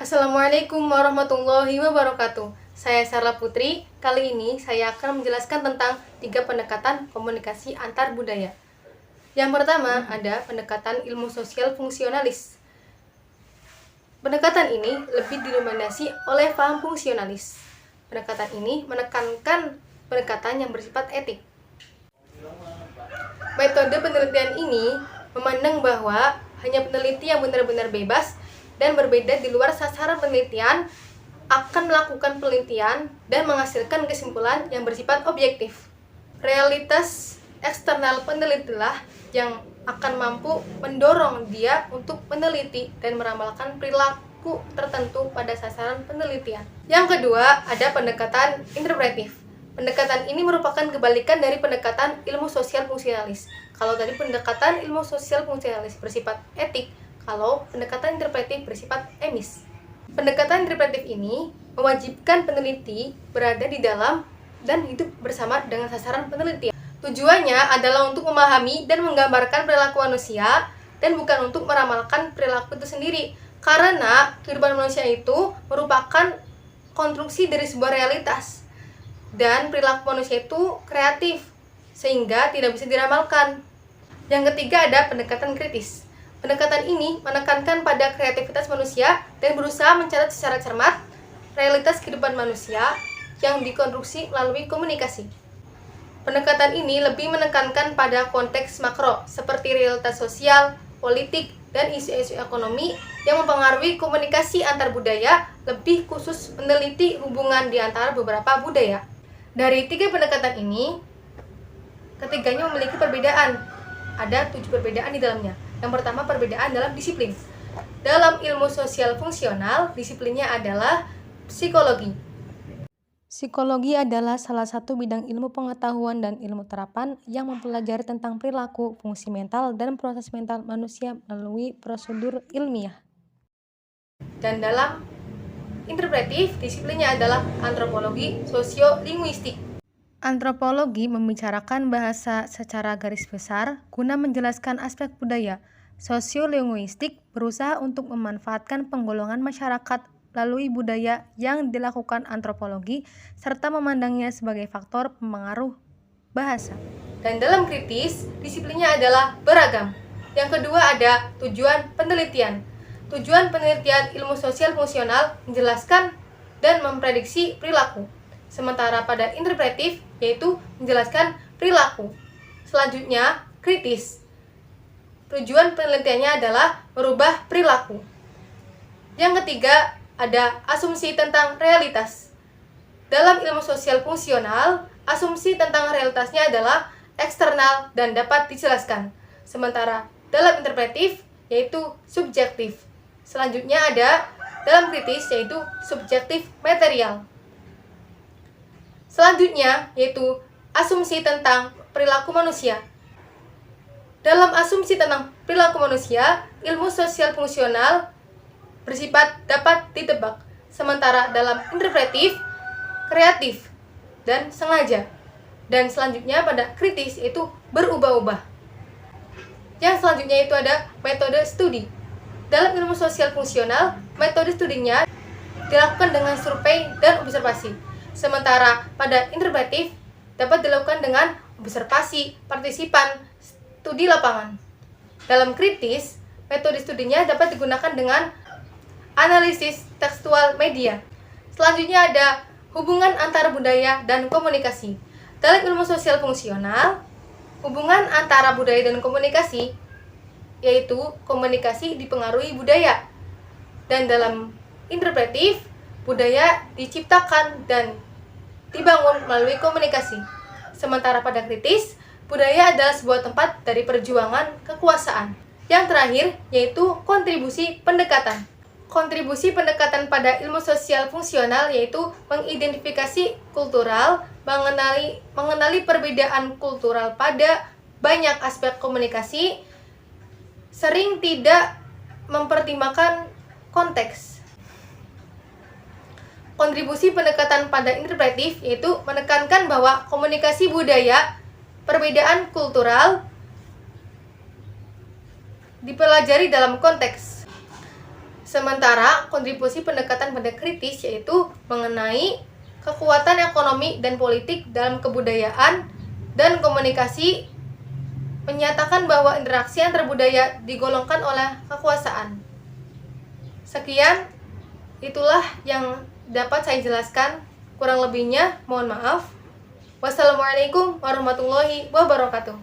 Assalamualaikum warahmatullahi wabarakatuh. Saya Sarla Putri. Kali ini saya akan menjelaskan tentang 3 pendekatan komunikasi antar budaya. Yang pertama ada pendekatan ilmu sosial fungsionalis. Pendekatan ini lebih didominasi oleh paham fungsionalis. Pendekatan ini menekankan pendekatan yang bersifat etik. Metode penelitian ini memandang bahwa hanya peneliti yang benar-benar bebas dan berbeda di luar sasaran penelitian akan melakukan penelitian dan menghasilkan kesimpulan yang bersifat objektif. Realitas eksternal penelitilah yang akan mampu mendorong dia untuk meneliti dan meramalkan perilaku tertentu pada sasaran penelitian. Yang kedua, ada pendekatan interpretif. Pendekatan ini merupakan kebalikan dari pendekatan ilmu sosial fungsionalis. Kalau tadi pendekatan ilmu sosial fungsionalis bersifat etik, kalau pendekatan interpretif bersifat emis. Pendekatan interpretif ini mewajibkan peneliti berada di dalam dan hidup bersama dengan sasaran penelitian. Tujuannya adalah untuk memahami dan menggambarkan perilaku manusia dan bukan untuk meramalkan perilaku itu sendiri. Karena kehidupan manusia itu merupakan konstruksi dari sebuah realitas. Dan perilaku manusia itu kreatif, sehingga tidak bisa diramalkan. Yang ketiga ada pendekatan kritis. Pendekatan ini menekankan pada kreativitas manusia dan berusaha mencatat secara cermat realitas kehidupan manusia yang dikonstruksi melalui komunikasi. Pendekatan ini lebih menekankan pada konteks makro, seperti realitas sosial, politik, dan isu-isu ekonomi yang mempengaruhi komunikasi antar budaya, lebih khusus meneliti hubungan di antara beberapa budaya. Dari 3 pendekatan ini, ketiganya memiliki perbedaan. Ada 7 perbedaan di dalamnya. Yang pertama, perbedaan dalam disiplin. Dalam ilmu sosial fungsional, disiplinnya adalah psikologi. Psikologi adalah salah satu bidang ilmu pengetahuan dan ilmu terapan yang mempelajari tentang perilaku, fungsi mental, dan proses mental manusia melalui prosedur ilmiah. Dan dalam interpretif, disiplinnya adalah antropologi sosiolinguistik. Antropologi membicarakan bahasa secara garis besar guna menjelaskan aspek budaya. Sosiolinguistik berusaha untuk memanfaatkan penggolongan masyarakat melalui budaya yang dilakukan antropologi serta memandangnya sebagai faktor pengaruh bahasa. Dan dalam kritis, disiplinnya adalah beragam. Yang kedua ada tujuan penelitian. Tujuan penelitian ilmu sosial fungsional menjelaskan dan memprediksi perilaku. Sementara pada interpretif yaitu menjelaskan perilaku. Selanjutnya, kritis. Tujuan penelitiannya adalah merubah perilaku. Yang ketiga, ada asumsi tentang realitas. Dalam ilmu sosial fungsional, asumsi tentang realitasnya adalah eksternal dan dapat dijelaskan. Sementara dalam interpretif yaitu subjektif. Selanjutnya ada dalam kritis yaitu subjektif material. Selanjutnya yaitu asumsi tentang perilaku manusia. Dalam asumsi tentang perilaku manusia, ilmu sosial fungsional bersifat dapat ditebak. Sementara dalam interpretif, kreatif, dan sengaja. Dan selanjutnya pada kritis itu berubah-ubah. Yang selanjutnya itu ada metode studi. Dalam ilmu sosial fungsional, metode studinya dilakukan dengan survei dan observasi. Sementara pada interpretif dapat dilakukan dengan observasi, partisipan, studi lapangan. Dalam kritis, metode studinya dapat digunakan dengan analisis tekstual media. Selanjutnya ada hubungan antara budaya dan komunikasi. Dalam ilmu sosial fungsional, hubungan antara budaya dan komunikasi yaitu komunikasi dipengaruhi budaya. Dan dalam interpretif, budaya diciptakan dan dibangun melalui komunikasi. Sementara pada kritis, budaya adalah sebuah tempat dari perjuangan kekuasaan. Yang terakhir yaitu kontribusi pendekatan. Kontribusi pendekatan pada ilmu sosial fungsional yaitu mengidentifikasi kultural, mengenali perbedaan kultural pada banyak aspek komunikasi, sering tidak mempertimbangkan konteks. Kontribusi pendekatan pada interpretif yaitu menekankan bahwa komunikasi budaya, perbedaan kultural dipelajari dalam konteks. Sementara kontribusi pendekatan pada kritis yaitu mengenai kekuatan ekonomi dan politik dalam kebudayaan dan komunikasi, menyatakan bahwa interaksi antar budaya digolongkan oleh kekuasaan. Sekian, itulah yang dapat saya jelaskan. Kurang lebihnya mohon maaf. Wassalamualaikum warahmatullahi wabarakatuh.